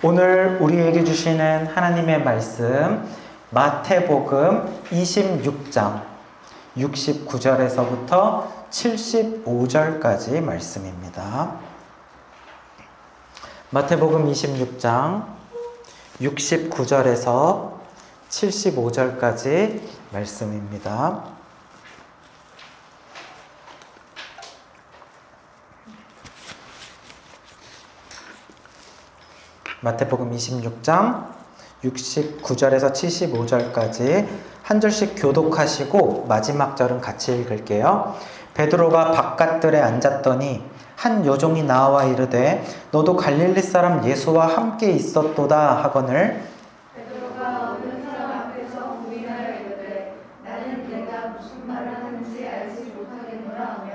오늘 우리에게 주시는 하나님의 말씀 마태복음 26장 69절에서부터 75절까지 말씀입니다. 마태복음 26장 69절에서 75절까지 말씀입니다. 마태복음 26장 69절에서 75절까지 한 절씩 교독하시고 마지막 절은 같이 읽을게요. 베드로가 바깥들에 앉았더니 한 여종이 나와 이르되 너도 갈릴리 사람 예수와 함께 있었도다 하거늘 베드로가 어느 사람 앞에서 부인하여 이르되 나는 내가 무슨 말을 하는지 알지 못하겠노라 하며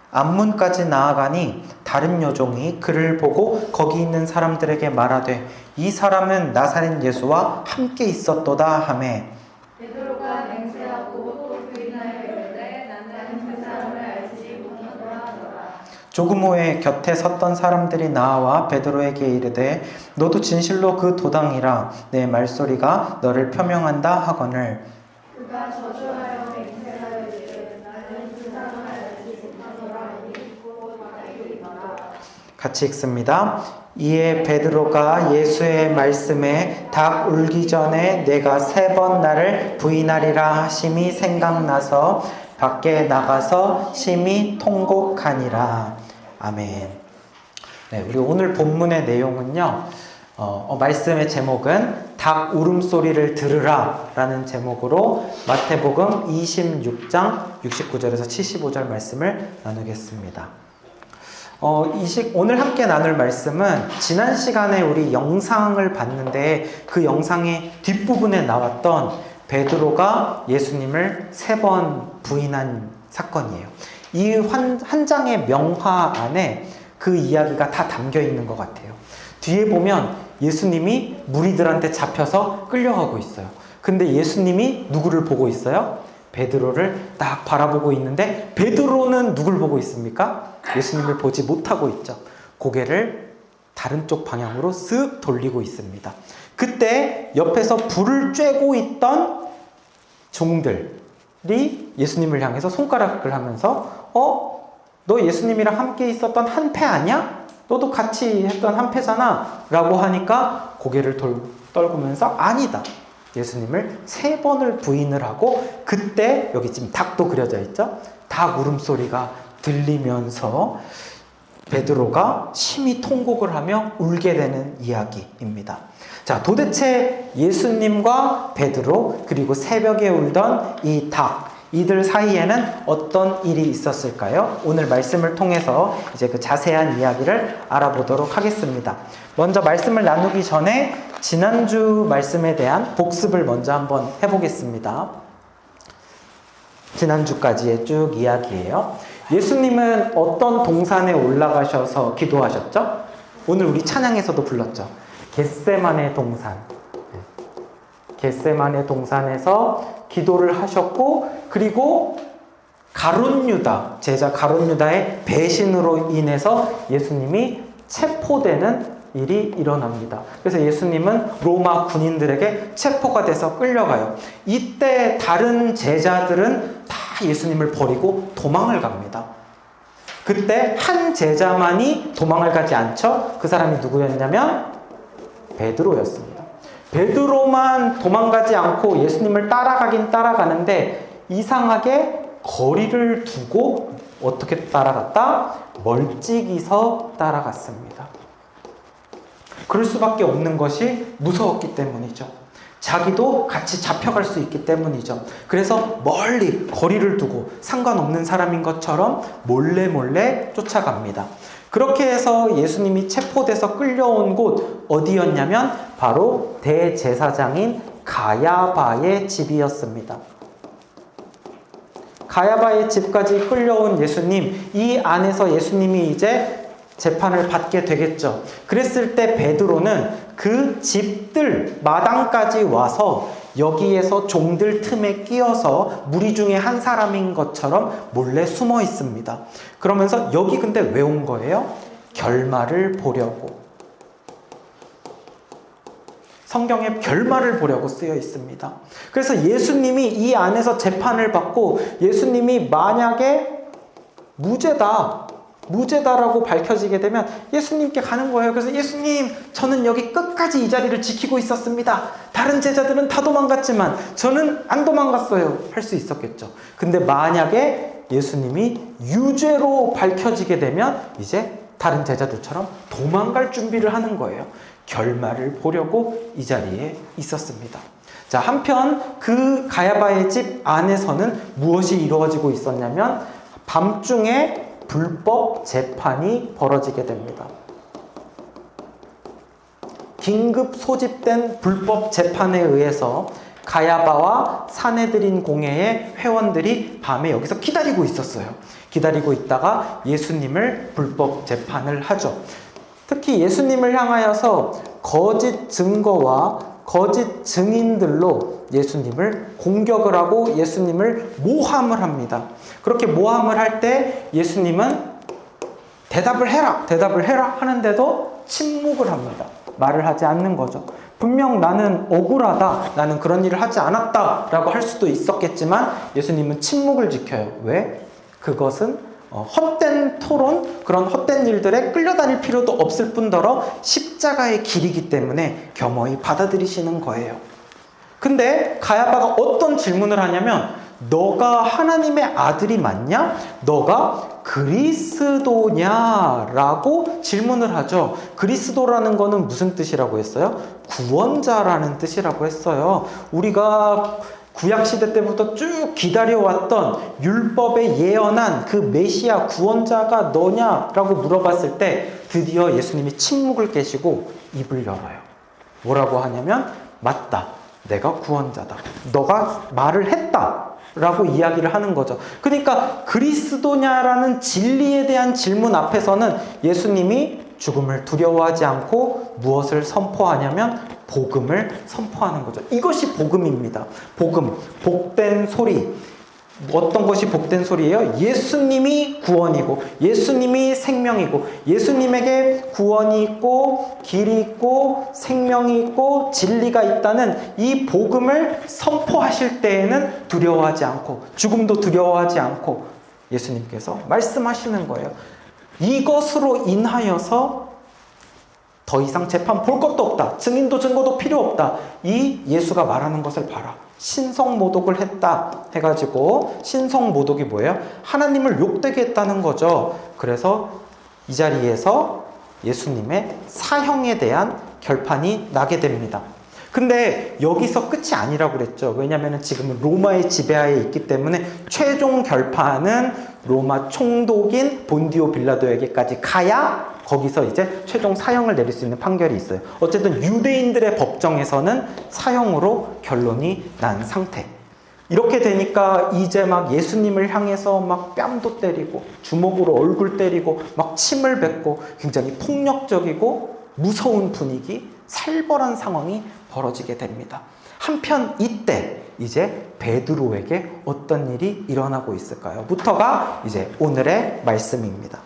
앞문까지 나아가니 다른 여종이 그를 보고 거기 있는 사람들에게 말하되 이 사람은 나사렛 예수와 함께 있었도다 하매 베드로가 맹세하고 또 부인하여 이르되 나는 그 사람을 알지 못하노라 하더라. 조금 후에 곁에 섰던 사람들이 나와 베드로에게 이르되 너도 진실로 그 도당이라 내 말소리가 너를 표명한다 하거늘 그가 저주하여 맹세하여 이르되 나는 그 사람을 알지 못하노라 하니 곧 바라이리라. 같이 읽습니다. 이에 베드로가 예수의 말씀에 닭 울기 전에 내가 3번 나를 부인하리라 하심이 생각나서 밖에 나가서 심히 통곡하니라. 아멘. 네, 우리 오늘 본문의 내용은요. 말씀의 제목은 닭 울음소리를 들으라 라는 제목으로 마태복음 26장 69절에서 75절 말씀을 나누겠습니다. 오늘 함께 나눌 말씀은 지난 시간에 우리 영상을 봤는데 그 영상의 뒷부분에 나왔던 베드로가 예수님을 3번 부인한 사건이에요. 이 한 장의 명화 안에 그 이야기가 다 담겨 있는 것 같아요. 뒤에 보면 예수님이 무리들한테 잡혀서 끌려가고 있어요. 근데 예수님이 누구를 보고 있어요? 베드로를 딱 바라보고 있는데 베드로는 누굴 보고 있습니까? 예수님을 보지 못하고 있죠. 고개를 다른 쪽 방향으로 쓱 돌리고 있습니다. 그때 옆에서 불을 쬐고 있던 종들이 예수님을 향해서 손가락을 하면서 너 예수님이랑 함께 있었던 한패 아니야? 너도 같이 했던 한패잖아 라고 하니까 고개를 떨구면서 아니다. 예수님을 3번을 부인을 하고 그때 여기 지금 닭도 그려져 있죠. 닭 울음소리가 들리면서 베드로가 심히 통곡을 하며 울게 되는 이야기입니다. 자, 도대체 예수님과 베드로 그리고 새벽에 울던 이 닭 이들 사이에는 어떤 일이 있었을까요? 오늘 말씀을 통해서 이제 그 자세한 이야기를 알아보도록 하겠습니다. 먼저 말씀을 나누기 전에 지난주 말씀에 대한 복습을 먼저 한번 해보겠습니다. 지난주까지의 쭉 이야기예요. 예수님은 어떤 동산에 올라가셔서 기도하셨죠? 오늘 우리 찬양에서도 불렀죠. 겟세마네 동산. 겟세마네 동산에서 기도를 하셨고 그리고 가룟유다, 제자 가룟유다의 배신으로 인해서 예수님이 체포되는 일이 일어납니다. 그래서 예수님은 로마 군인들에게 체포가 돼서 끌려가요. 이때 다른 제자들은 다 예수님을 버리고 도망을 갑니다. 그때 한 제자만이 도망을 가지 않죠. 그 사람이 누구였냐면 베드로였습니다. 베드로만 도망가지 않고 예수님을 따라가긴 따라가는데 이상하게 거리를 두고 어떻게 따라갔다? 멀찍이서 따라갔습니다. 그럴 수밖에 없는 것이 무서웠기 때문이죠. 자기도 같이 잡혀갈 수 있기 때문이죠. 그래서 멀리 거리를 두고 상관없는 사람인 것처럼 몰래 쫓아갑니다. 그렇게 해서 예수님이 체포돼서 끌려온 곳 어디였냐면 바로 대제사장인 가야바의 집이었습니다. 가야바의 집까지 끌려온 예수님, 이 안에서 예수님이 이제 재판을 받게 되겠죠. 그랬을 때 베드로는 그 집들 마당까지 와서 여기에서 종들 틈에 끼어서 무리 중에 한 사람인 것처럼 몰래 숨어 있습니다. 그러면서 여기 근데 왜 온 거예요? 결말을 보려고. 성경에 결말을 보려고 쓰여 있습니다. 그래서 예수님이 이 안에서 재판을 받고 예수님이 만약에 무죄다라고 밝혀지게 되면 예수님께 가는 거예요. 그래서 예수님, 저는 여기 끝까지 이 자리를 지키고 있었습니다. 다른 제자들은 다 도망갔지만 저는 안 도망갔어요. 할 수 있었겠죠. 근데 만약에 예수님이 유죄로 밝혀지게 되면 이제 다른 제자들처럼 도망갈 준비를 하는 거예요. 결말을 보려고 이 자리에 있었습니다. 자, 한편 그 가야바의 집 안에서는 무엇이 이루어지고 있었냐면 밤중에 불법 재판이 벌어지게 됩니다. 긴급 소집된 불법 재판에 의해서 가야바와 사내들인 공회의 회원들이 밤에 여기서 기다리고 있었어요. 기다리고 있다가 예수님을 불법 재판을 하죠. 특히 예수님을 향하여서 거짓 증거와 거짓 증인들로 예수님을 공격을 하고 예수님을 모함을 합니다. 그렇게 모함을 할 때 예수님은 대답을 해라 하는데도 침묵을 합니다. 말을 하지 않는 거죠. 분명 나는 억울하다, 나는 그런 일을 하지 않았다 라고 할 수도 있었겠지만 예수님은 침묵을 지켜요. 왜? 그것은 헛된 토론, 그런 헛된 일들에 끌려다닐 필요도 없을 뿐더러 십자가의 길이기 때문에 겸허히 받아들이시는 거예요. 근데 가야바가 어떤 질문을 하냐면 너가 하나님의 아들이 맞냐? 너가 그리스도냐? 라고 질문을 하죠. 그리스도라는 거는 무슨 뜻이라고 했어요? 구원자라는 뜻이라고 했어요. 우리가 구약시대 때부터 쭉 기다려왔던 율법에 예언한 그 메시아 구원자가 너냐라고 물어봤을 때 드디어 예수님이 침묵을 깨시고 입을 열어요. 뭐라고 하냐면 맞다. 내가 구원자다. 너가 말을 했다. 라고 이야기를 하는 거죠. 그러니까 그리스도냐라는 진리에 대한 질문 앞에서는 예수님이 죽음을 두려워하지 않고 무엇을 선포하냐면 복음을 선포하는 거죠. 이것이 복음입니다. 복음, 복된 소리. 어떤 것이 복된 소리예요? 예수님이 구원이고 예수님이 생명이고 예수님에게 구원이 있고 길이 있고 생명이 있고 진리가 있다는 이 복음을 선포하실 때에는 두려워하지 않고 죽음도 두려워하지 않고 예수님께서 말씀하시는 거예요. 이것으로 인하여서 더 이상 재판 볼 것도 없다. 증인도 증거도 필요 없다. 이 예수가 말하는 것을 봐라. 신성모독을 했다 해가지고 신성모독이 뭐예요? 하나님을 욕되게 했다는 거죠. 그래서 이 자리에서 예수님의 사형에 대한 결판이 나게 됩니다. 근데 여기서 끝이 아니라고 그랬죠. 왜냐하면 지금은 로마의 지배하에 있기 때문에 최종 결판은 로마 총독인 본디오 빌라도에게까지 가야 거기서 이제 최종 사형을 내릴 수 있는 판결이 있어요. 어쨌든 유대인들의 법정에서는 사형으로 결론이 난 상태. 이렇게 되니까 이제 막 예수님을 향해서 막 뺨도 때리고 주먹으로 얼굴 때리고 막 침을 뱉고 굉장히 폭력적이고 무서운 분위기, 살벌한 상황이 벌어지게 됩니다. 한편 이때 이제 베드로에게 어떤 일이 일어나고 있을까요? 부터가 이제 오늘의 말씀입니다.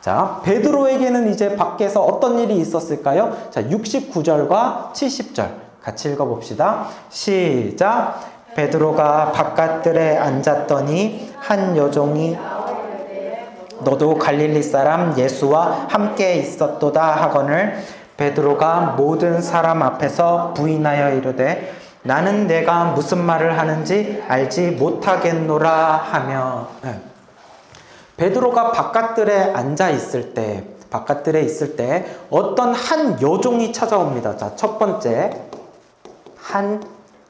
자, 베드로에게는 이제 밖에서 어떤 일이 있었을까요? 자, 69절과 70절 같이 읽어봅시다. 시작. 베드로가 바깥들에 앉았더니 한 여종이 너도 갈릴리 사람 예수와 함께 있었도다 하거늘 베드로가 모든 사람 앞에서 부인하여 이르되 나는 내가 무슨 말을 하는지 알지 못하겠노라 하며 베드로가 바깥들에 앉아 있을 때 바깥들에 있을 때 어떤 한 여종이 찾아옵니다. 자, 첫 번째 한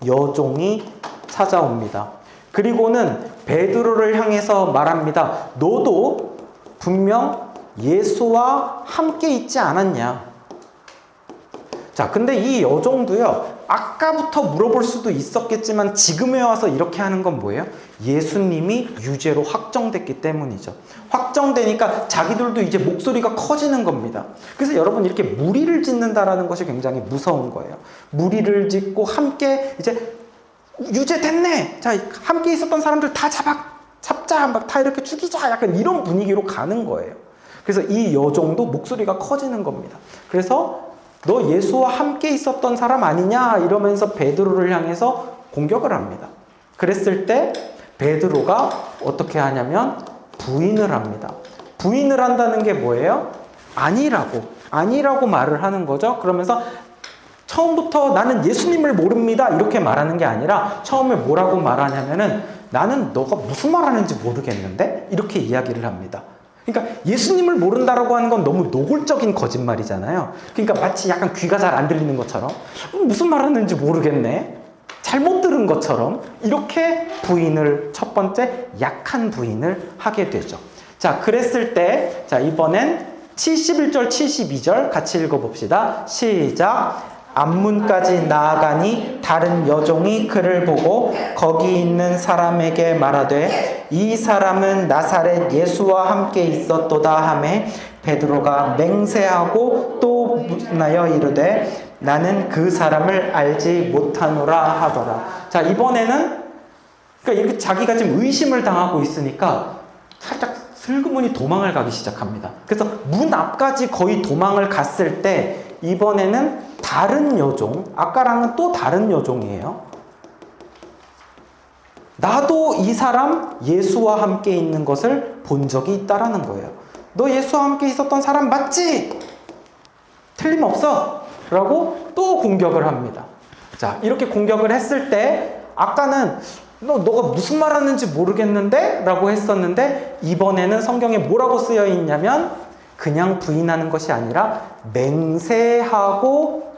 여종이 찾아옵니다. 그리고는 베드로를 향해서 말합니다. 너도 분명 예수와 함께 있지 않았냐? 자, 근데 이 여종도요, 아까부터 물어볼 수도 있었겠지만 지금에 와서 이렇게 하는 건 뭐예요? 예수님이 유죄로 확정됐기 때문이죠. 확정되니까 자기들도 이제 목소리가 커지는 겁니다. 그래서 여러분 이렇게 무리를 짓는다라는 것이 굉장히 무서운 거예요. 무리를 짓고 함께 이제 유죄됐네. 자, 함께 있었던 사람들 다 잡자, 막 다 이렇게 죽이자. 약간 이런 분위기로 가는 거예요. 그래서 이 여종도 목소리가 커지는 겁니다. 그래서 너 예수와 함께 있었던 사람 아니냐? 이러면서 베드로를 향해서 공격을 합니다. 그랬을 때 베드로가 어떻게 하냐면 부인을 합니다. 부인을 한다는 게 뭐예요? 아니라고 말을 하는 거죠. 그러면서 처음부터 나는 예수님을 모릅니다 이렇게 말하는 게 아니라 처음에 뭐라고 말하냐면은 나는 너가 무슨 말하는지 모르겠는데 이렇게 이야기를 합니다. 그러니까 예수님을 모른다라고 하는 건 너무 노골적인 거짓말이잖아요. 그러니까 마치 약간 귀가 잘 안 들리는 것처럼 무슨 말하는지 모르겠네, 잘못 들은 것처럼 이렇게 부인을, 첫 번째 약한 부인을 하게 되죠. 자, 그랬을 때, 자, 이번엔 71절, 72절 같이 읽어봅시다. 시작. 앞문까지 나아가니 다른 여종이 그를 보고 거기 있는 사람에게 말하되 이 사람은 나사렛 예수와 함께 있었도다 하매 베드로가 맹세하고 또 묻나여 이르되 나는 그 사람을 알지 못하노라 하더라. 자, 이번에는 그러니까 이렇게 자기가 지금 의심을 당하고 있으니까 살짝 슬그머니 도망을 가기 시작합니다. 그래서 문 앞까지 거의 도망을 갔을 때 이번에는 다른 여종, 아까랑은 또 다른 여종이에요. 나도 이 사람 예수와 함께 있는 것을 본 적이 있다라는 거예요. 너 예수와 함께 있었던 사람 맞지? 틀림없어 라고 또 공격을 합니다. 자, 이렇게 공격을 했을 때 아까는 너가 무슨 말 하는지 모르겠는데? 라고 했었는데 이번에는 성경에 뭐라고 쓰여 있냐면 그냥 부인하는 것이 아니라 맹세하고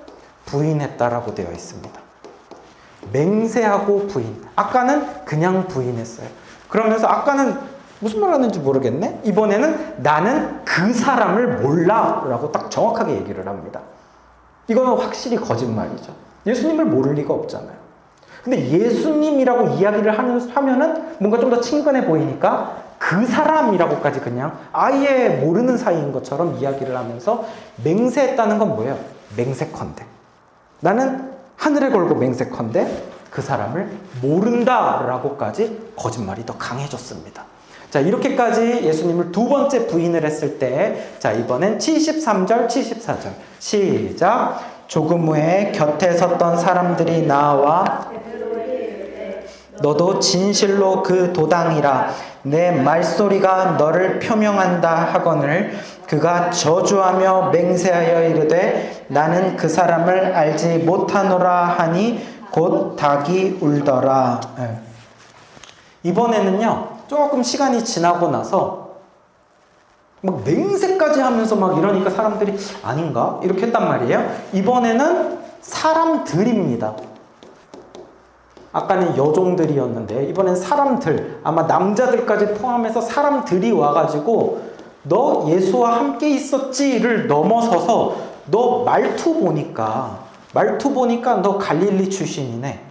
부인했다라고 되어 있습니다. 맹세하고 부인. 아까는 그냥 부인했어요. 그러면서 아까는 무슨 말 하는지 모르겠네? 이번에는 나는 그 사람을 몰라 라고 딱 정확하게 얘기를 합니다. 이거는 확실히 거짓말이죠. 예수님을 모를 리가 없잖아요. 근데 예수님이라고 이야기를 하면은 뭔가 좀 더 친근해 보이니까 그 사람이라고까지 그냥 아예 모르는 사이인 것처럼 이야기를 하면서 맹세했다는 건 뭐예요? 맹세컨대. 나는 하늘에 걸고 맹세컨대 그 사람을 모른다라고까지 거짓말이 더 강해졌습니다. 자, 이렇게까지 예수님을 두 번째 부인을 했을 때, 자, 이번엔 73절, 74절. 시작. 조금 후에 곁에 섰던 사람들이 나와 너도 진실로 그 도당이라 내 말소리가 너를 표명한다 하거늘 그가 저주하며 맹세하여 이르되 나는 그 사람을 알지 못하노라 하니 곧 닭이 울더라. 이번에는요 조금 시간이 지나고 나서 막 맹세까지 하면서 막 이러니까 사람들이 아닌가? 이렇게 했단 말이에요. 이번에는 사람들입니다. 아까는 여종들이었는데 이번엔 사람들, 아마 남자들까지 포함해서 사람들이 와가지고 너 예수와 함께 있었지를 넘어서서 너 말투 보니까 너 갈릴리 출신이네.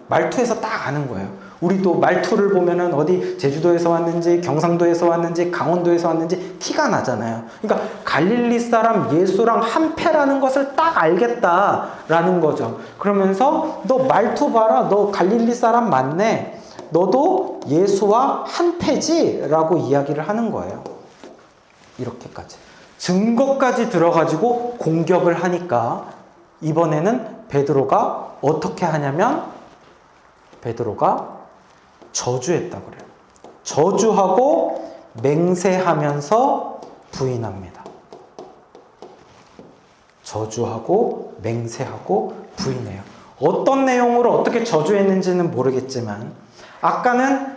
말투에서 딱 아는 거예요. 우리도 말투를 보면은 어디 제주도에서 왔는지 경상도에서 왔는지 강원도에서 왔는지 티가 나잖아요. 그러니까 갈릴리 사람 예수랑 한패라는 것을 딱 알겠다라는 거죠. 그러면서 너 말투 봐라. 너 갈릴리 사람 맞네. 너도 예수와 한패지? 라고 이야기를 하는 거예요. 이렇게까지. 증거까지 들어가지고 공격을 하니까 이번에는 베드로가 어떻게 하냐면 베드로가 저주했다 그래요. 저주하고 맹세하면서 부인합니다. 저주하고 맹세하고 부인해요. 어떤 내용으로 어떻게 저주했는지는 모르겠지만 아까는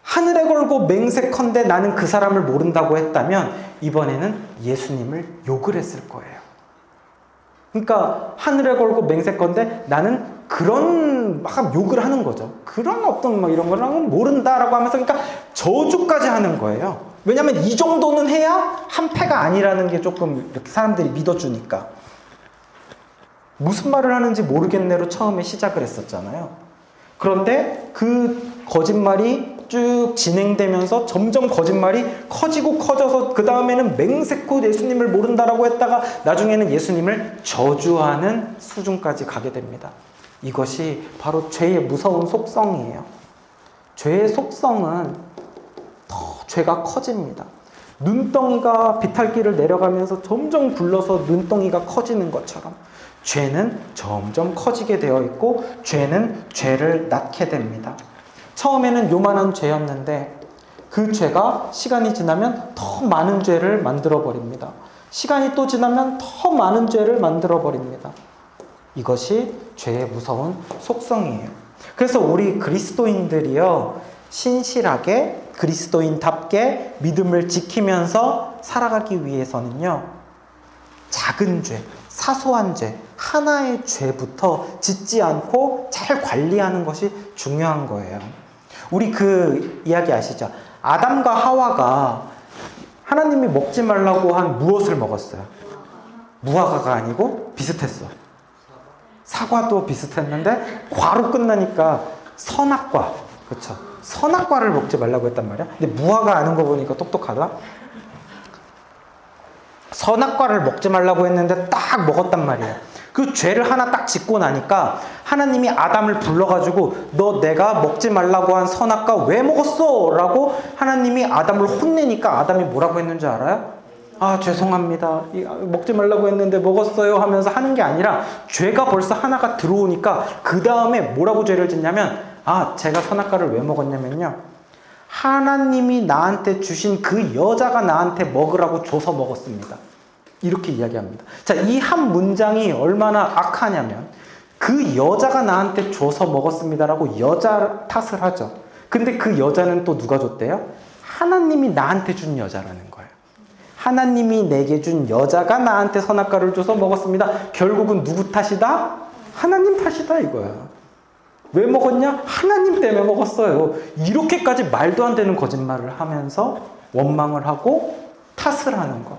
하늘에 걸고 맹세컨대 나는 그 사람을 모른다고 했다면 이번에는 예수님을 욕을 했을 거예요. 그러니까 하늘에 걸고 맹세컨대 나는 그런 막 욕을 하는 거죠. 그런 어떤 뭐 이런 거랑은 모른다라고 하면서 그러니까 저주까지 하는 거예요. 왜냐하면 이 정도는 해야 한패가 아니라는 게 조금 이렇게 사람들이 믿어주니까. 무슨 말을 하는지 모르겠네로 처음에 시작을 했었잖아요. 그런데 그 거짓말이 쭉 진행되면서 점점 거짓말이 커지고 커져서 그 다음에는 맹세코 예수님을 모른다라고 했다가 나중에는 예수님을 저주하는 수준까지 가게 됩니다. 이것이 바로 죄의 무서운 속성이에요. 죄의 속성은 더 죄가 커집니다. 눈덩이가 비탈길을 내려가면서 점점 굴러서 눈덩이가 커지는 것처럼 죄는 점점 커지게 되어 있고 죄는 죄를 낳게 됩니다. 처음에는 요만한 죄였는데 그 죄가 시간이 지나면 더 많은 죄를 만들어 버립니다. 시간이 또 지나면 더 많은 죄를 만들어 버립니다. 이것이 죄의 무서운 속성이에요. 그래서 우리 그리스도인들이요, 신실하게 그리스도인답게 믿음을 지키면서 살아가기 위해서는요, 작은 죄, 사소한 죄, 하나의 죄부터 짓지 않고 잘 관리하는 것이 중요한 거예요. 우리 그 이야기 아시죠? 아담과 하와가 하나님이 먹지 말라고 한 무엇을 먹었어요? 무화과가 아니고 비슷했어. 사과도 비슷했는데 과로 끝나니까 선악과, 그렇죠? 선악과를 먹지 말라고 했단 말이야. 근데 무화과 아는 거 보니까 똑똑하다. 선악과를 먹지 말라고 했는데 딱 먹었단 말이에요. 그 죄를 하나 딱 짓고 나니까 하나님이 아담을 불러가지고 너 내가 먹지 말라고 한 선악과 왜 먹었어? 라고 하나님이 아담을 혼내니까 아담이 뭐라고 했는지 알아요? 아, 죄송합니다. 먹지 말라고 했는데 먹었어요 하면서 하는 게 아니라 죄가 벌써 하나가 들어오니까 그 다음에 뭐라고 죄를 짓냐면, 아, 제가 선악과를 왜 먹었냐면요, 하나님이 나한테 주신 그 여자가 나한테 먹으라고 줘서 먹었습니다. 이렇게 이야기합니다. 자, 이 한 문장이 얼마나 악하냐면 그 여자가 나한테 줘서 먹었습니다라고 여자 탓을 하죠. 근데 그 여자는 또 누가 줬대요? 하나님이 나한테 준 여자라는 거예요. 하나님이 내게 준 여자가 나한테 선악과를 줘서 먹었습니다. 결국은 누구 탓이다? 하나님 탓이다 이거야. 왜 먹었냐? 하나님 때문에 먹었어요. 이렇게까지 말도 안 되는 거짓말을 하면서 원망을 하고 탓을 하는 거.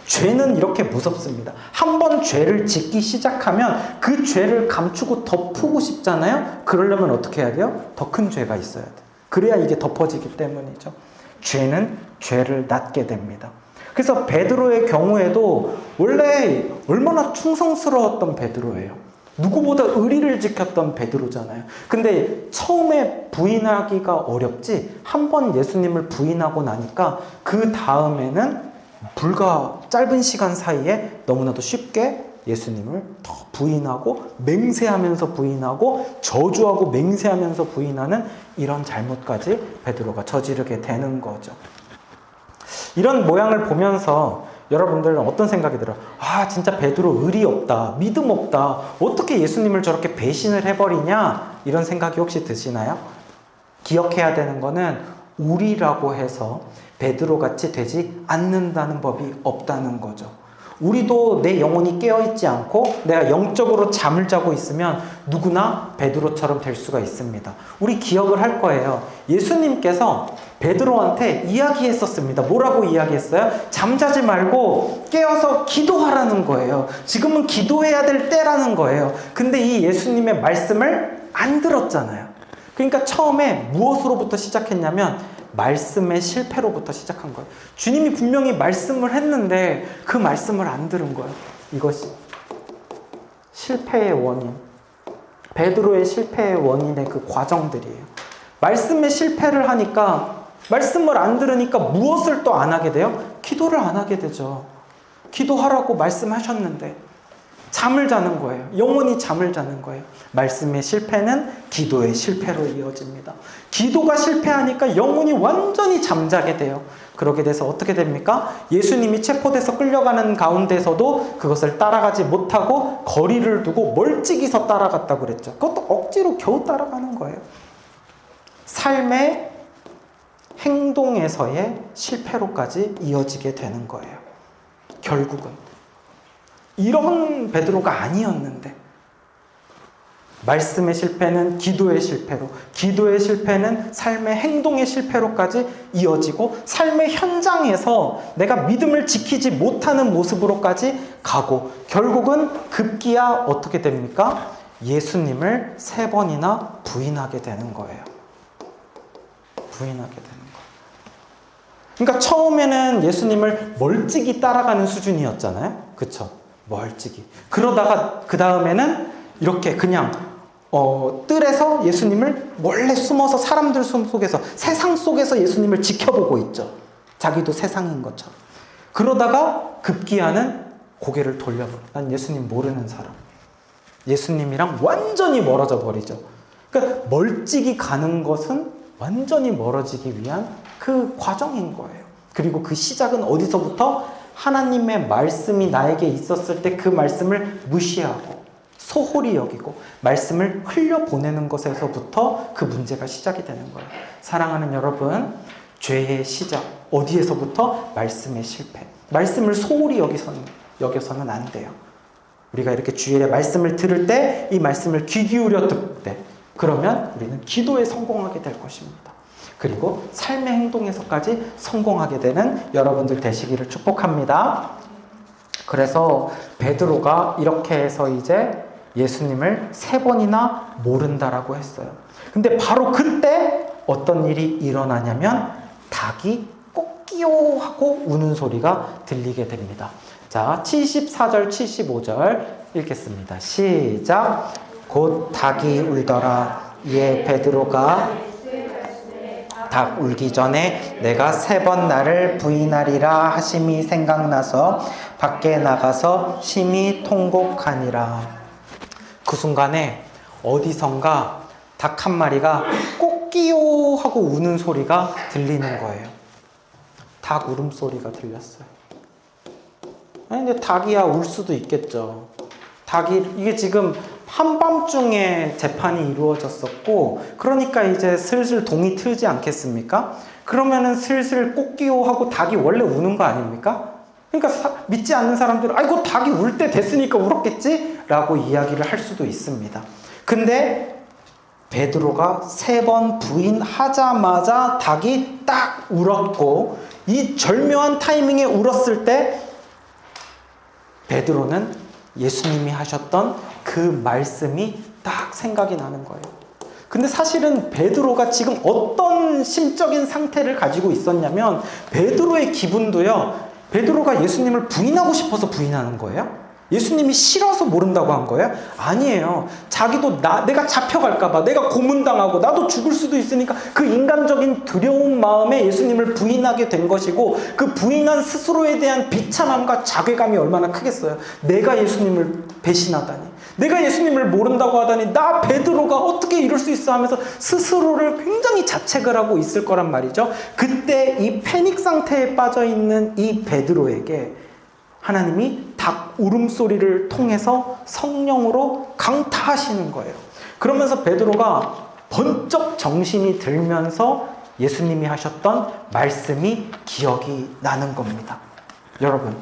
죄는 이렇게 무섭습니다. 한번 죄를 짓기 시작하면 그 죄를 감추고 덮고 싶잖아요. 그러려면 어떻게 해야 돼요? 더 큰 죄가 있어야 돼. 그래야 이게 덮어지기 때문이죠. 죄는 죄를 낳게 됩니다. 그래서 베드로의 경우에도 원래 얼마나 충성스러웠던 베드로예요. 누구보다 의리를 지켰던 베드로잖아요. 근데 처음에 부인하기가 어렵지, 한번 예수님을 부인하고 나니까 그 다음에는 불과 짧은 시간 사이에 너무나도 쉽게 예수님을 더 부인하고 맹세하면서 부인하고 저주하고 맹세하면서 부인하는 이런 잘못까지 베드로가 저지르게 되는 거죠. 이런 모양을 보면서 여러분들은 어떤 생각이 들어요? 아, 진짜 베드로 의리 없다, 믿음 없다, 어떻게 예수님을 저렇게 배신을 해버리냐, 이런 생각이 혹시 드시나요? 기억해야 되는 거는 우리라고 해서 베드로같이 되지 않는다는 법이 없다는 거죠. 우리도 내 영혼이 깨어있지 않고 내가 영적으로 잠을 자고 있으면 누구나 베드로처럼 될 수가 있습니다. 우리 기억을 할 거예요. 예수님께서 베드로한테 이야기했었습니다. 뭐라고 이야기했어요? 잠자지 말고 깨어서 기도하라는 거예요. 지금은 기도해야 될 때라는 거예요. 근데 이 예수님의 말씀을 안 들었잖아요. 그러니까 처음에 무엇으로부터 시작했냐면 말씀의 실패로부터 시작한 거예요. 주님이 분명히 말씀을 했는데 그 말씀을 안 들은 거예요. 이것이 실패의 원인, 베드로의 실패의 원인의 그 과정들이에요. 말씀의 실패를 하니까, 말씀을 안 들으니까 무엇을 또 안 하게 돼요? 기도를 안 하게 되죠. 기도하라고 말씀하셨는데 잠을 자는 거예요. 영원히 잠을 자는 거예요. 말씀의 실패는 기도의 실패로 이어집니다. 기도가 실패하니까 영혼이 완전히 잠자게 돼요. 그렇게 돼서 어떻게 됩니까? 예수님이 체포돼서 끌려가는 가운데서도 그것을 따라가지 못하고 거리를 두고 멀찍이서 따라갔다고 그랬죠. 그것도 억지로 겨우 따라가는 거예요. 삶의 행동에서의 실패로까지 이어지게 되는 거예요. 결국은 이런 베드로가 아니었는데, 말씀의 실패는 기도의 실패로, 기도의 실패는 삶의 행동의 실패로까지 이어지고 삶의 현장에서 내가 믿음을 지키지 못하는 모습으로까지 가고 결국은 급기야 어떻게 됩니까? 예수님을 3번이나 부인하게 되는 거예요. 부인하게 되는 거예요. 그러니까 처음에는 예수님을 멀찍이 따라가는 수준이었잖아요. 그쵸? 멀찍이. 그러다가 그 다음에는 이렇게 그냥 뜰에서 예수님을 몰래 숨어서 사람들 속에서, 세상 속에서 예수님을 지켜보고 있죠. 자기도 세상인 것처럼. 그러다가 급기야는 고개를 돌려버려. 난 예수님 모르는 사람. 예수님이랑 완전히 멀어져 버리죠. 그러니까 멀찍이 가는 것은 완전히 멀어지기 위한 그 과정인 거예요. 그리고 그 시작은 어디서부터? 하나님의 말씀이 나에게 있었을 때 그 말씀을 무시하고 소홀히 여기고 말씀을 흘려보내는 것에서부터 그 문제가 시작이 되는 거예요. 사랑하는 여러분, 죄의 시작 어디에서부터? 말씀의 실패. 말씀을 소홀히 여겨서는 안 돼요. 우리가 이렇게 주일에 말씀을 들을 때 이 말씀을 귀 기울여 듣을 때 그러면 우리는 기도에 성공하게 될 것입니다. 그리고 삶의 행동에서까지 성공하게 되는 여러분들 되시기를 축복합니다. 그래서 베드로가 이렇게 해서 이제 예수님을 3번이나 모른다라고 했어요. 근데 바로 그때 어떤 일이 일어나냐면 닭이 꼬끼요 하고 우는 소리가 들리게 됩니다. 자, 74절, 75절 읽겠습니다. 시작. 곧 닭이 울더라. 이에 베드로가 닭 울기 전에 내가 3번 나를 부인하리라 하심이 생각나서 밖에 나가서 심히 통곡하니라. 그 순간에 어디선가 닭 한 마리가 꼬끼요 하고 우는 소리가 들리는 거예요. 닭 울음소리가 들렸어요. 아니, 근데 닭이야 울 수도 있겠죠. 이게 지금 한밤중에 재판이 이루어졌었고, 그러니까 이제 슬슬 동이 트지 않겠습니까? 그러면은 슬슬 꼬끼요 하고 닭이 원래 우는 거 아닙니까? 그러니까 믿지 않는 사람들은 아이고 닭이 울 때 됐으니까 울었겠지? 라고 이야기를 할 수도 있습니다. 근데 베드로가 3번 부인하자마자 닭이 딱 울었고, 이 절묘한 타이밍에 울었을 때 베드로는 예수님이 하셨던 그 말씀이 딱 생각이 나는 거예요. 근데 사실은 베드로가 지금 어떤 심적인 상태를 가지고 있었냐면, 베드로의 기분도요, 베드로가 예수님을 부인하고 싶어서 부인하는 거예요? 예수님이 싫어서 모른다고 한 거예요? 아니에요. 자기도 내가 잡혀갈까봐, 내가 고문당하고 나도 죽을 수도 있으니까 그 인간적인 두려운 마음에 예수님을 부인하게 된 것이고, 그 부인한 스스로에 대한 비참함과 자괴감이 얼마나 크겠어요. 내가 예수님을 배신하다니, 내가 예수님을 모른다고 하다니, 나 베드로가 어떻게 이럴 수 있어 하면서 스스로를 굉장히 자책을 하고 있을 거란 말이죠. 그때 이 패닉 상태에 빠져 있는 이 베드로에게 하나님이 닭 울음소리를 통해서 성령으로 강타하시는 거예요. 그러면서 베드로가 번쩍 정신이 들면서 예수님이 하셨던 말씀이 기억이 나는 겁니다. 여러분,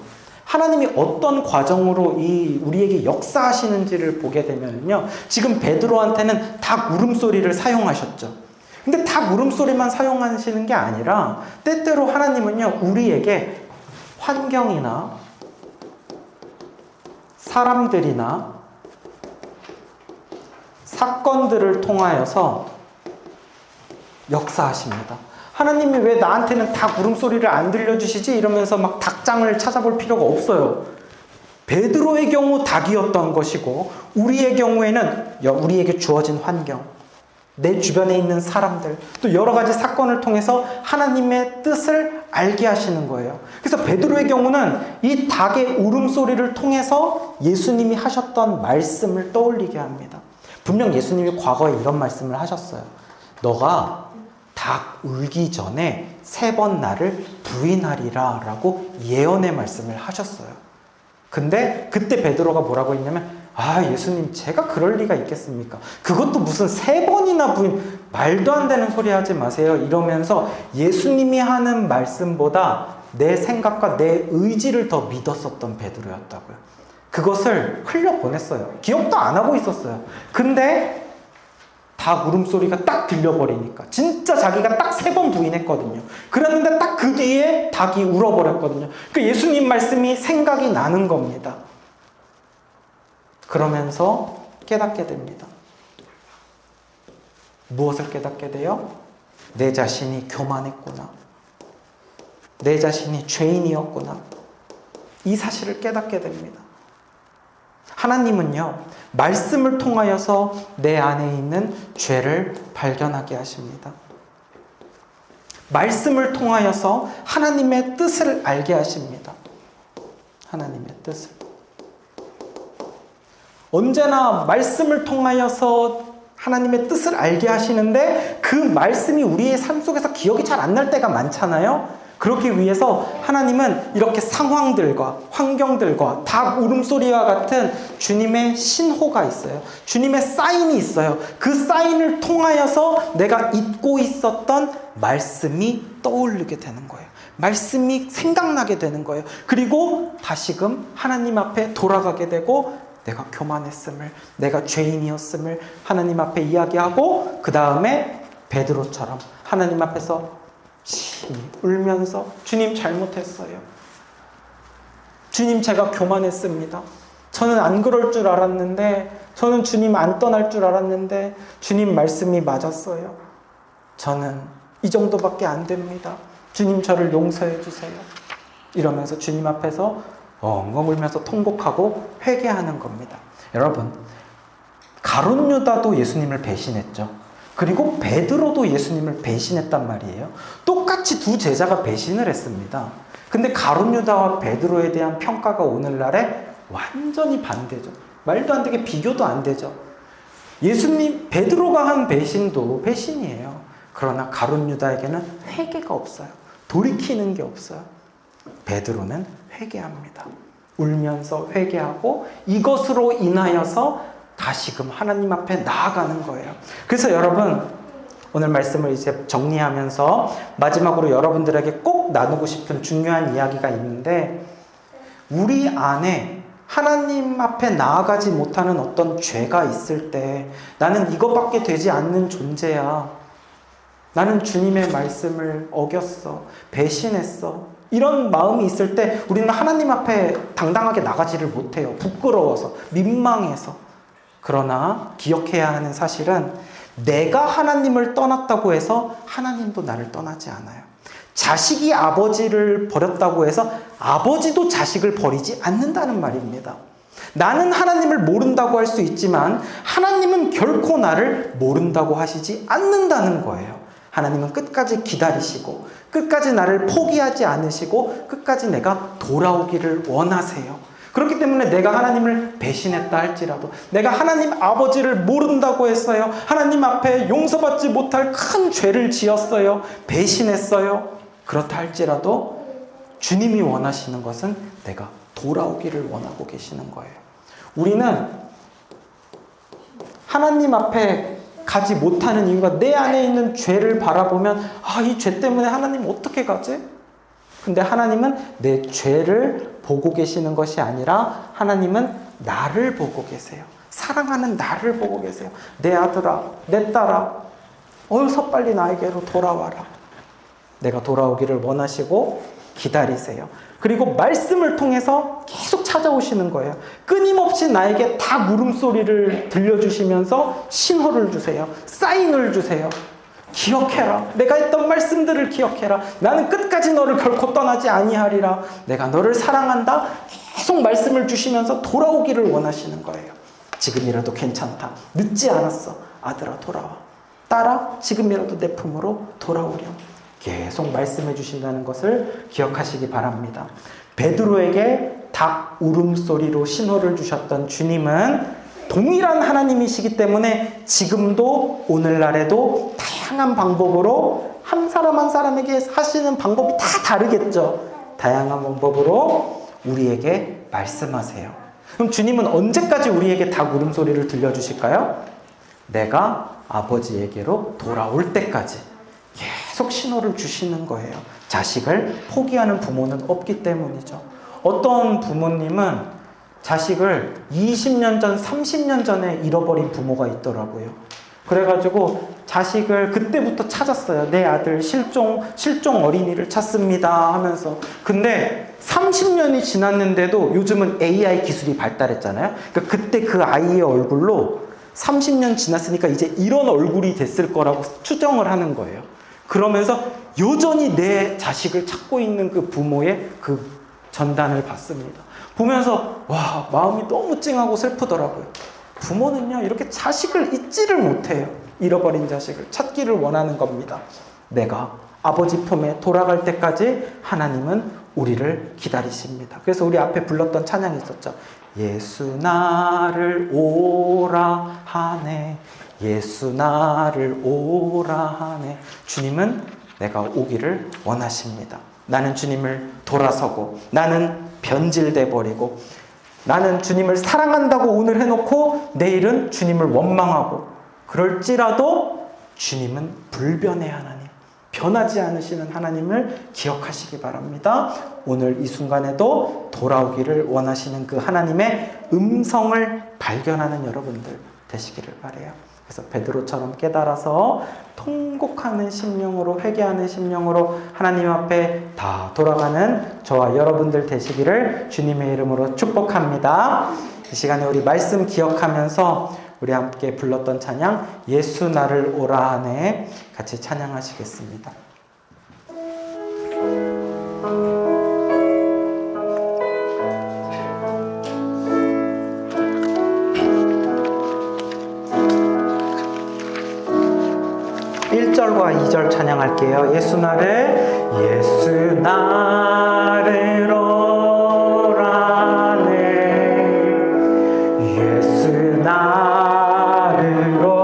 하나님이 어떤 과정으로 우리에게 역사하시는지를 보게 되면요, 지금 베드로한테는 닭 울음소리를 사용하셨죠. 근데 닭 울음소리만 사용하시는 게 아니라 때때로 하나님은요, 우리에게 환경이나 사람들이나 사건들을 통하여서 역사하십니다. 하나님이 왜 나한테는 닭 울음소리를 안 들려주시지? 이러면서 막 닭장을 찾아볼 필요가 없어요. 베드로의 경우 닭이었던 것이고, 우리의 경우에는 우리에게 주어진 환경, 내 주변에 있는 사람들, 또 여러 가지 사건을 통해서 하나님의 뜻을 알게 하시는 거예요. 그래서 베드로의 경우는 이 닭의 울음소리를 통해서 예수님이 하셨던 말씀을 떠올리게 합니다. 분명 예수님이 과거에 이런 말씀을 하셨어요. 너가 닭 울기 전에 3번 나를 부인하리라 라고 예언의 말씀을 하셨어요. 근데 그때 베드로가 뭐라고 했냐면, 예수님, 제가 그럴 리가 있겠습니까? 그것도 무슨 3번이나 부인, 말도 안 되는 소리 하지 마세요. 이러면서 예수님이 하는 말씀보다 내 생각과 내 의지를 더 믿었었던 베드로였다고요. 그것을 흘려보냈어요. 기억도 안 하고 있었어요. 근데 닭 울음소리가 딱 들려버리니까, 진짜 자기가 딱 3번 부인했거든요. 그랬는데 딱 그 뒤에 닭이 울어버렸거든요. 그러니까 예수님 말씀이 생각이 나는 겁니다. 그러면서 깨닫게 됩니다. 무엇을 깨닫게 돼요? 내 자신이 교만했구나. 내 자신이 죄인이었구나. 이 사실을 깨닫게 됩니다. 하나님은요, 말씀을 통하여서 내 안에 있는 죄를 발견하게 하십니다. 말씀을 통하여서 하나님의 뜻을 알게 하십니다. 하나님의 뜻을. 언제나 말씀을 통하여서 하나님의 뜻을 알게 하시는데 그 말씀이 우리의 삶 속에서 기억이 잘 안 날 때가 많잖아요. 그렇기 위해서 하나님은 이렇게 상황들과 환경들과 닭 울음소리와 같은 주님의 신호가 있어요. 주님의 사인이 있어요. 그 사인을 통하여서 내가 잊고 있었던 말씀이 떠오르게 되는 거예요. 말씀이 생각나게 되는 거예요. 그리고 다시금 하나님 앞에 돌아가게 되고 내가 교만했음을, 내가 죄인이었음을 하나님 앞에 이야기하고 그 다음에 베드로처럼 하나님 앞에서 심히 울면서 주님 잘못했어요. 주님 제가 교만했습니다. 저는 안 그럴 줄 알았는데, 저는 주님 안 떠날 줄 알았는데 주님 말씀이 맞았어요. 저는 이 정도밖에 안 됩니다. 주님 저를 용서해 주세요. 이러면서 주님 앞에서 엉엉 울면서 통곡하고 회개하는 겁니다. 여러분, 가룟 유다도 예수님을 배신했죠. 그리고 베드로도 예수님을 배신했단 말이에요. 똑같이 두 제자가 배신을 했습니다. 근데 가룟 유다와 베드로에 대한 평가가 오늘날에 완전히 반대죠. 말도 안 되게 비교도 안 되죠. 예수님, 베드로가 한 배신도 배신이에요. 그러나 가룟 유다에게는 회개가 없어요. 돌이키는 게 없어요. 베드로는 회개합니다. 울면서 회개하고 이것으로 인하여서 다시금 하나님 앞에 나아가는 거예요. 그래서 여러분, 오늘 말씀을 이제 정리하면서 마지막으로 여러분들에게 꼭 나누고 싶은 중요한 이야기가 있는데, 우리 안에 하나님 앞에 나아가지 못하는 어떤 죄가 있을 때 나는 이것밖에 되지 않는 존재야. 나는 주님의 말씀을 어겼어. 배신했어. 이런 마음이 있을 때 우리는 하나님 앞에 당당하게 나가지를 못해요. 부끄러워서, 민망해서. 그러나 기억해야 하는 사실은 내가 하나님을 떠났다고 해서 하나님도 나를 떠나지 않아요. 자식이 아버지를 버렸다고 해서 아버지도 자식을 버리지 않는다는 말입니다. 나는 하나님을 모른다고 할 수 있지만 하나님은 결코 나를 모른다고 하시지 않는다는 거예요. 하나님은 끝까지 기다리시고 끝까지 나를 포기하지 않으시고 끝까지 내가 돌아오기를 원하세요. 그렇기 때문에 내가 하나님을 배신했다 할지라도, 내가 하나님 아버지를 모른다고 했어요. 하나님 앞에 용서받지 못할 큰 죄를 지었어요. 배신했어요. 그렇다 할지라도 주님이 원하시는 것은 내가 돌아오기를 원하고 계시는 거예요. 우리는 하나님 앞에 가지 못하는 이유가 내 안에 있는 죄를 바라보면 이 죄 때문에 하나님 어떻게 가지? 근데 하나님은 내 죄를 보고 계시는 것이 아니라 하나님은 나를 보고 계세요. 사랑하는 나를 보고 계세요. 내 아들아, 내 딸아, 어서 빨리 나에게로 돌아와라. 내가 돌아오기를 원하시고 기다리세요. 그리고 말씀을 통해서 계속 찾아오시는 거예요. 끊임없이 나에게 다 물음소리를 들려주시면서 신호를 주세요. 사인을 주세요. 기억해라. 내가 했던 말씀들을 기억해라. 나는 끝까지 너를 결코 떠나지 아니하리라. 내가 너를 사랑한다. 계속 말씀을 주시면서 돌아오기를 원하시는 거예요. 지금이라도 괜찮다. 늦지 않았어. 아들아 돌아와. 딸아 지금이라도 내 품으로 돌아오렴. 계속 말씀해 주신다는 것을 기억하시기 바랍니다. 베드로에게 닭 울음소리로 신호를 주셨던 주님은 동일한 하나님이시기 때문에 지금도 오늘날에도 다양한 방법으로 한 사람 한 사람에게 하시는 방법이 다 다르겠죠. 다양한 방법으로 우리에게 말씀하세요. 그럼 주님은 언제까지 우리에게 닭 울음소리를 들려주실까요? 내가 아버지에게로 돌아올 때까지 계속 신호를 주시는 거예요. 자식을 포기하는 부모는 없기 때문이죠. 어떤 부모님은 자식을 20년 전, 30년 전에 잃어버린 부모가 있더라고요. 그래가지고 자식을 그때부터 찾았어요. 내 아들 실종 어린이를 찾습니다 하면서. 근데 30년이 지났는데도 요즘은 AI 기술이 발달했잖아요. 그러니까 그때 그 아이의 얼굴로 30년 지났으니까 이제 이런 얼굴이 됐을 거라고 추정을 하는 거예요. 그러면서 여전히 내 자식을 찾고 있는 그 부모의 그 전단을 봤습니다. 보면서 와, 마음이 너무 찡하고 슬프더라고요. 부모는요 이렇게 자식을 잊지를 못해요. 잃어버린 자식을 찾기를 원하는 겁니다. 내가 아버지 품에 돌아갈 때까지 하나님은 우리를 기다리십니다. 그래서 우리 앞에 불렀던 찬양이 있었죠. 예수 나를 오라 하네. 예수 나를 오라 하네. 주님은 내가 오기를 원하십니다. 나는 주님을 돌아서고, 나는 변질돼 버리고, 나는 주님을 사랑한다고 오늘 해놓고 내일은 주님을 원망하고, 그럴지라도 주님은 불변의 하나님, 변하지 않으시는 하나님을 기억하시기 바랍니다. 오늘 이 순간에도 돌아오기를 원하시는 그 하나님의 음성을 발견하는 여러분들 되시기를 바라요. 그래서 베드로처럼 깨달아서 통곡하는 심령으로, 회개하는 심령으로 하나님 앞에 다 돌아가는 저와 여러분들 되시기를 주님의 이름으로 축복합니다. 이 시간에 우리 말씀 기억하면서 우리 함께 불렀던 찬양 예수 나를 오라 하네 같이 찬양하시겠습니다. 1절과 2절 찬양할게요. 예수 나를 오라네. 예수 나를 오라네.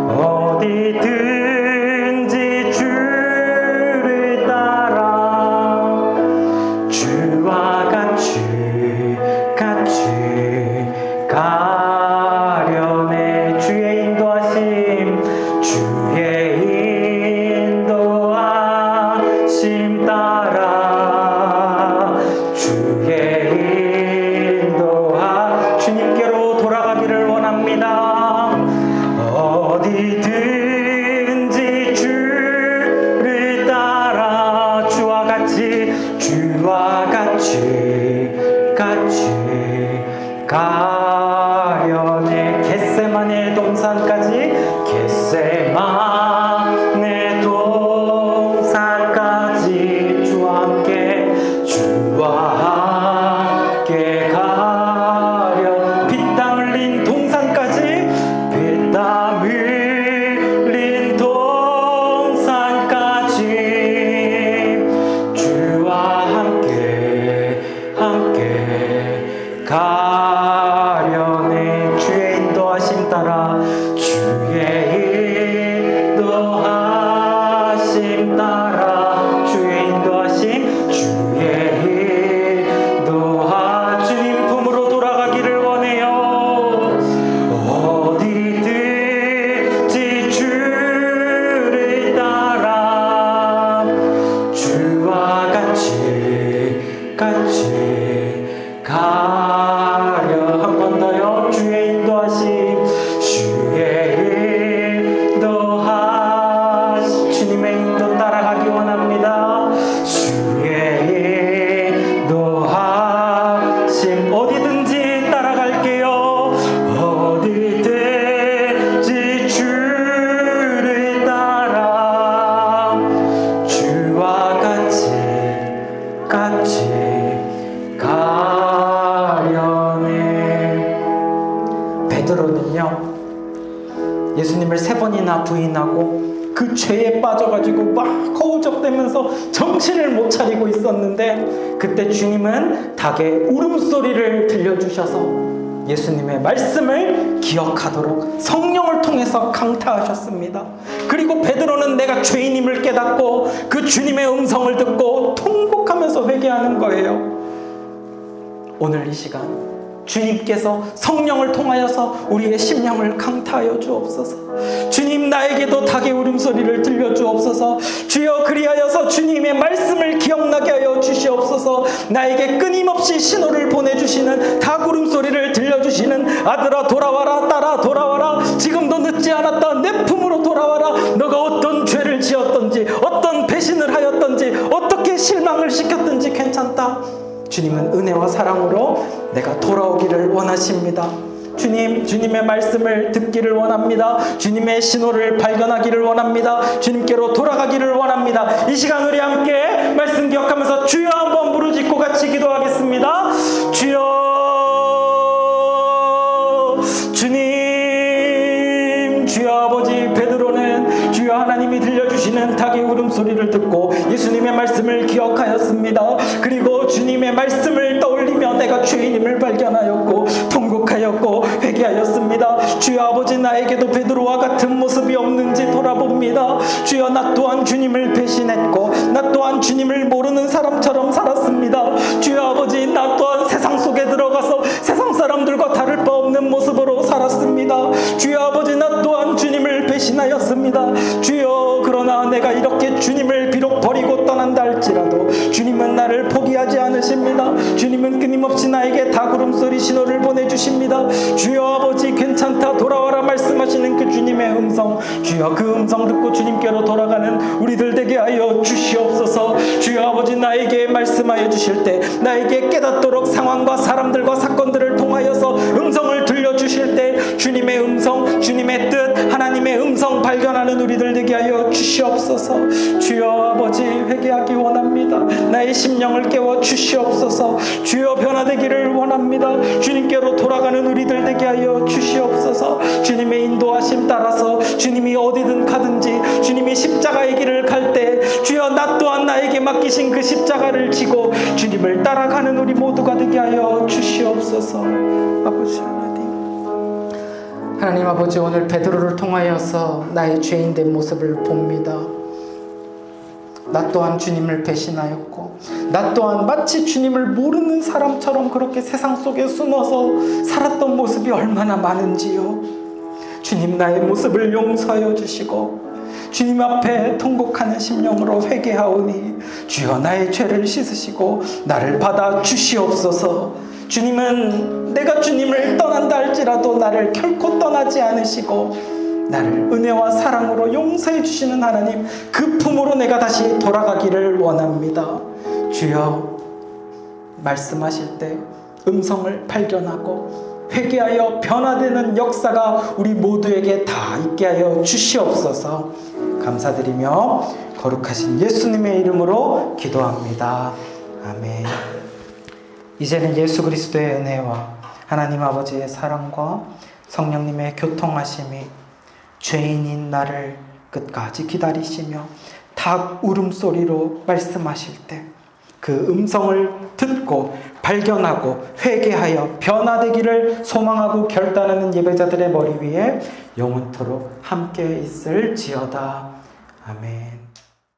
어디든지 주를 따라 주와 같이 가려네. 주의 인도하심 따라 주님께로 돌아가기를 원합니다. 어디든지 주를 따라 주와 같이 가려네. 겟세마네 동산까지 주와 함께 가려. 피땀 흘린 동산까지 주와 함께 가려네. 주의 인도하심 따라 주님 품으로 돌아가기를 원해요. 어디든지 주를 따라 주와 같이 가려. 한 번 더요. 주의 인도하심 주님의 인도 따라가기 원합니다. 주의 인도하심 어디든지 따라갈게요. 어디든지 주를 따라 주와 같이 가려네. 베드로는요, 예수님을 3번이나 부인하고 그 죄에 빠져가지고 막 허우적대면서 정신을 못 차리고 있었는데, 그때 주님은 닭의 울음소리를 들려주셔서 예수님의 말씀을 기억하도록 성령을 통해서 강타하셨습니다. 그리고 베드로는 내가 죄인임을 깨닫고 그 주님의 음성을 듣고 통곡하면서 회개하는 거예요. 오늘 이 시간 주님께서 성령을 통하여서 우리의 심령을 강타하여 주옵소서. 주님, 나에게도 닭의 울음소리를 들려주옵소서. 주여, 그리하여서 주님의 말씀을 기억나게 하여 주시옵소서. 나에게 끊임없이 신호를 보내주시는 닭 울음소리를 들려주시는 아들아 돌아와라, 딸아 돌아와라, 지금도 늦지 않았다, 내 품으로 돌아와라. 너가 어떤 죄를 지었던지, 어떤 배신을 하였던지, 어떻게 실망을 시켰든지 괜찮다. 주님은 은혜와 사랑으로 내가 돌아오기를 원하십니다. 주님의 말씀을 듣기를 원합니다. 주님의 신호를 발견하기를 원합니다. 주님께로 돌아가기를 원합니다. 이 시간 우리 함께 말씀 기억하면서 주여 한번 부르짖고 같이 기도하겠습니다. 주여, 주님, 주여 아버지, 베드로 말씀을 듣고 예수님의 말씀을 기억하였습니다. 그리고 주님의 말씀을 떠올리며 내가 죄인임을 발견하였고 통곡하였고 회개하였습니다. 주여 아버지, 나에게도 베드로와 같은 모습이 없는지 돌아봅니다. 주여, 나 또한 주님을 배신했고 나 또한 주님을 모르는 사람처럼 살았습니다. 주여 아버지, 나 또한 세상 속에 들어가서 세상 사람들과 다를 바 없는 모습으로 살았습니다. 주여 아버지, 나 또한 주님을 배신하였습니다. 주여, 그러나 내가 이렇게 주님을 비록 버리고 떠난다 할지라도 주님은 나를 포기하지 않으십니다. 주님은 끊임없이 나에게 다구름소리 신호를 보내주십니다. 주여 아버지, 괜찮다, 돌아와라 말씀하시는 그 주님의 음성, 주여 그 음성 듣고 주님께로 돌아가는 우리들 되게 하여 주시옵소서. 주여 아버지, 나에게 말씀하여 주실 때 나에게 깨닫도록 상황과 사람들과 사건들을 통하여서 음성을 들려주실 때 주님의 음성, 주님의 뜻, 하나님의 음성 발견하는 우리들 되게 하여 주시옵소서. 주여 아버지, 회개하기 원합니다. 나의 심령을 깨워 주시옵소서. 주여, 변화되기를 원합니다. 주님께로 돌아가는 우리들 되게 하여 주시옵소서. 주님의 인도하심 따라서 주님이 어디든 가든지 주님이 십자가의 길을 갈 때 주여, 나 또한 나에게 맡기신 그 십자가를 지고 주님을 따라가는 우리 모두가 되게 하여 주시옵소서. 아버지 하나님 아버지, 오늘 베드로를 통하여서 나의 죄인된 모습을 봅니다. 나 또한 주님을 배신하였고 나 또한 마치 주님을 모르는 사람처럼 그렇게 세상 속에 숨어서 살았던 모습이 얼마나 많은지요. 주님, 나의 모습을 용서하여 주시고 주님 앞에 통곡하는 심령으로 회개하오니 주여, 나의 죄를 씻으시고 나를 받아 주시옵소서. 주님은 내가 주님을 떠난다 할지라도 나를 결코 떠나지 않으시고 나를 은혜와 사랑으로 용서해 주시는 하나님, 그 품으로 내가 다시 돌아가기를 원합니다. 주여, 말씀하실 때 음성을 발견하고 회개하여 변화되는 역사가 우리 모두에게 다 있게 하여 주시옵소서. 감사드리며 거룩하신 예수님의 이름으로 기도합니다. 아멘. 이제는 예수 그리스도의 은혜와 하나님 아버지의 사랑과 성령님의 교통하심이 죄인인 나를 끝까지 기다리시며 닭 울음소리로 말씀하실 때 그 음성을 듣고 발견하고 회개하여 변화되기를 소망하고 결단하는 예배자들의 머리 위에 영원토록 함께 있을지어다. 아멘.